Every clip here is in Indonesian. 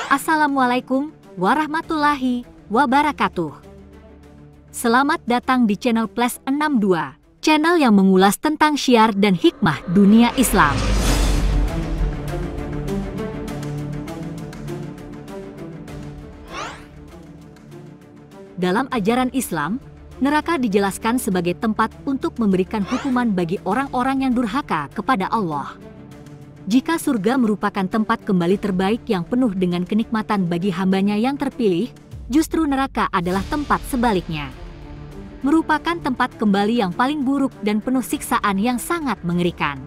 Assalamualaikum warahmatullahi wabarakatuh. Selamat datang di channel Plus 62, channel yang mengulas tentang syiar dan hikmah dunia Islam. Dalam ajaran Islam, neraka dijelaskan sebagai tempat untuk memberikan hukuman bagi orang-orang yang durhaka kepada Allah. Jika surga merupakan tempat kembali terbaik yang penuh dengan kenikmatan bagi hambanya yang terpilih, justru neraka adalah tempat sebaliknya. Merupakan tempat kembali yang paling buruk dan penuh siksaan yang sangat mengerikan.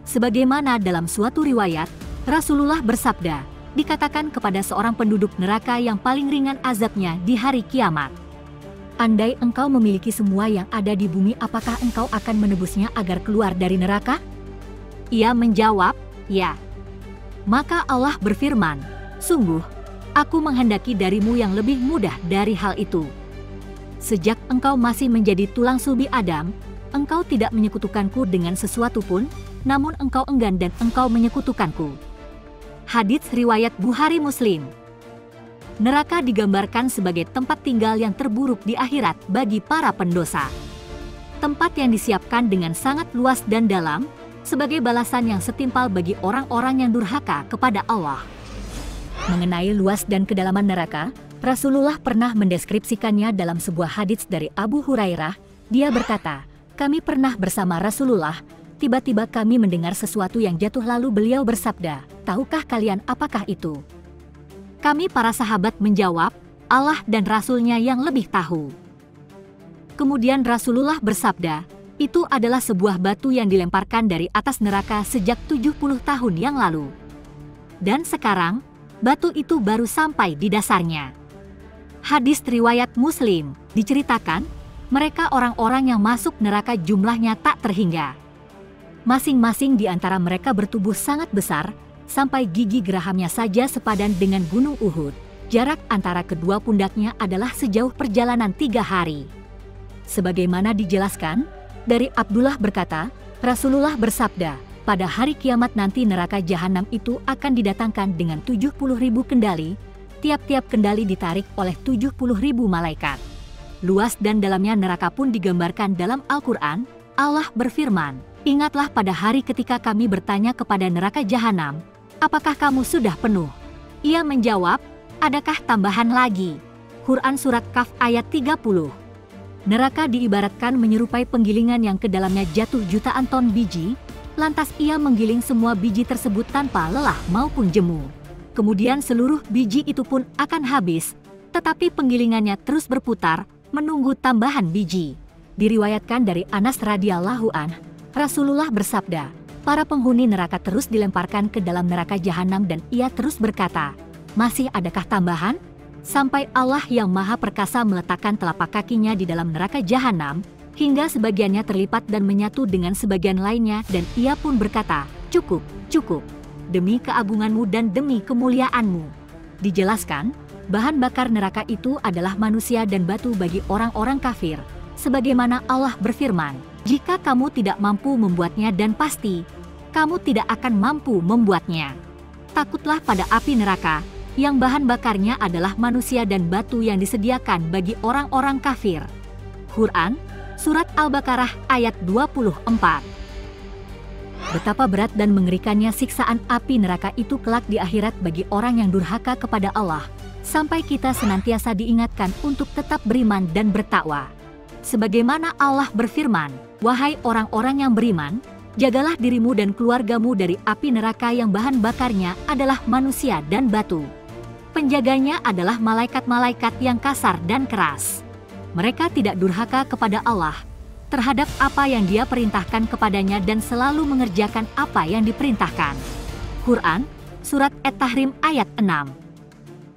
Sebagaimana dalam suatu riwayat, Rasulullah bersabda, dikatakan kepada seorang penduduk neraka yang paling ringan azabnya di hari kiamat. Andai engkau memiliki semua yang ada di bumi, apakah engkau akan menebusnya agar keluar dari neraka? Ia menjawab, ya. Maka Allah berfirman, sungguh, aku menghendaki darimu yang lebih mudah dari hal itu. Sejak engkau masih menjadi tulang sulbi Adam, engkau tidak menyekutukanku dengan sesuatu pun, namun engkau enggan dan engkau menyekutukanku. Hadits riwayat Bukhari Muslim. Neraka digambarkan sebagai tempat tinggal yang terburuk di akhirat bagi para pendosa. Tempat yang disiapkan dengan sangat luas dan dalam, sebagai balasan yang setimpal bagi orang-orang yang durhaka kepada Allah. Mengenai luas dan kedalaman neraka, Rasulullah pernah mendeskripsikannya dalam sebuah hadits dari Abu Hurairah. Dia berkata, kami pernah bersama Rasulullah, tiba-tiba kami mendengar sesuatu yang jatuh lalu beliau bersabda, tahukah kalian apakah itu? Kami para sahabat menjawab, Allah dan Rasulnya yang lebih tahu. Kemudian Rasulullah bersabda, itu adalah sebuah batu yang dilemparkan dari atas neraka sejak 70 tahun yang lalu. Dan sekarang, batu itu baru sampai di dasarnya. Hadis riwayat Muslim, diceritakan, mereka orang-orang yang masuk neraka jumlahnya tak terhingga. Masing-masing di antara mereka bertubuh sangat besar, sampai gigi gerahamnya saja sepadan dengan gunung Uhud. Jarak antara kedua pundaknya adalah sejauh perjalanan 3 hari. Sebagaimana dijelaskan, dari Abdullah berkata, Rasulullah bersabda, pada hari kiamat nanti neraka jahanam itu akan didatangkan dengan 70.000 kendali, tiap-tiap kendali ditarik oleh 70.000 malaikat. Luas dan dalamnya neraka pun digambarkan dalam Al-Quran. Allah berfirman, ingatlah pada hari ketika kami bertanya kepada neraka jahanam, apakah kamu sudah penuh? Ia menjawab, adakah tambahan lagi? Quran Surat Kaf ayat 30. Neraka diibaratkan menyerupai penggilingan yang ke dalamnya jatuh jutaan ton biji, lantas ia menggiling semua biji tersebut tanpa lelah maupun jemu. Kemudian seluruh biji itu pun akan habis, tetapi penggilingannya terus berputar, menunggu tambahan biji. Diriwayatkan dari Anas radhiyallahu anh, Rasulullah bersabda, para penghuni neraka terus dilemparkan ke dalam neraka jahanam dan ia terus berkata, masih adakah tambahan? Sampai Allah yang Maha Perkasa meletakkan telapak kakinya di dalam neraka jahanam, hingga sebagiannya terlipat dan menyatu dengan sebagian lainnya dan ia pun berkata, cukup, cukup, demi keagunganmu dan demi kemuliaanmu. Dijelaskan, bahan bakar neraka itu adalah manusia dan batu bagi orang-orang kafir, sebagaimana Allah berfirman, jika kamu tidak mampu membuatnya dan pasti, kamu tidak akan mampu membuatnya. Takutlah pada api neraka, yang bahan bakarnya adalah manusia dan batu yang disediakan bagi orang-orang kafir. Quran, Surat Al-Baqarah ayat 24. Betapa berat dan mengerikannya siksaan api neraka itu kelak di akhirat bagi orang yang durhaka kepada Allah, sampai kita senantiasa diingatkan untuk tetap beriman dan bertakwa. Sebagaimana Allah berfirman, wahai orang-orang yang beriman, jagalah dirimu dan keluargamu dari api neraka yang bahan bakarnya adalah manusia dan batu. Penjaganya adalah malaikat-malaikat yang kasar dan keras. Mereka tidak durhaka kepada Allah terhadap apa yang Dia perintahkan kepadanya dan selalu mengerjakan apa yang diperintahkan. Quran, Surat At-Tahrim ayat 6.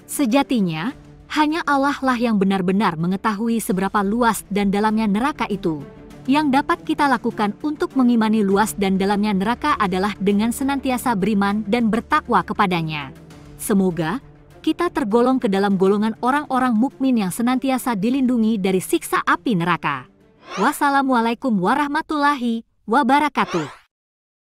Sejatinya, hanya Allah lah yang benar-benar mengetahui seberapa luas dan dalamnya neraka itu. Yang dapat kita lakukan untuk mengimani luas dan dalamnya neraka adalah dengan senantiasa beriman dan bertakwa kepadanya. Semoga kita tergolong ke dalam golongan orang-orang mukmin yang senantiasa dilindungi dari siksa api neraka. Wassalamualaikum warahmatullahi wabarakatuh.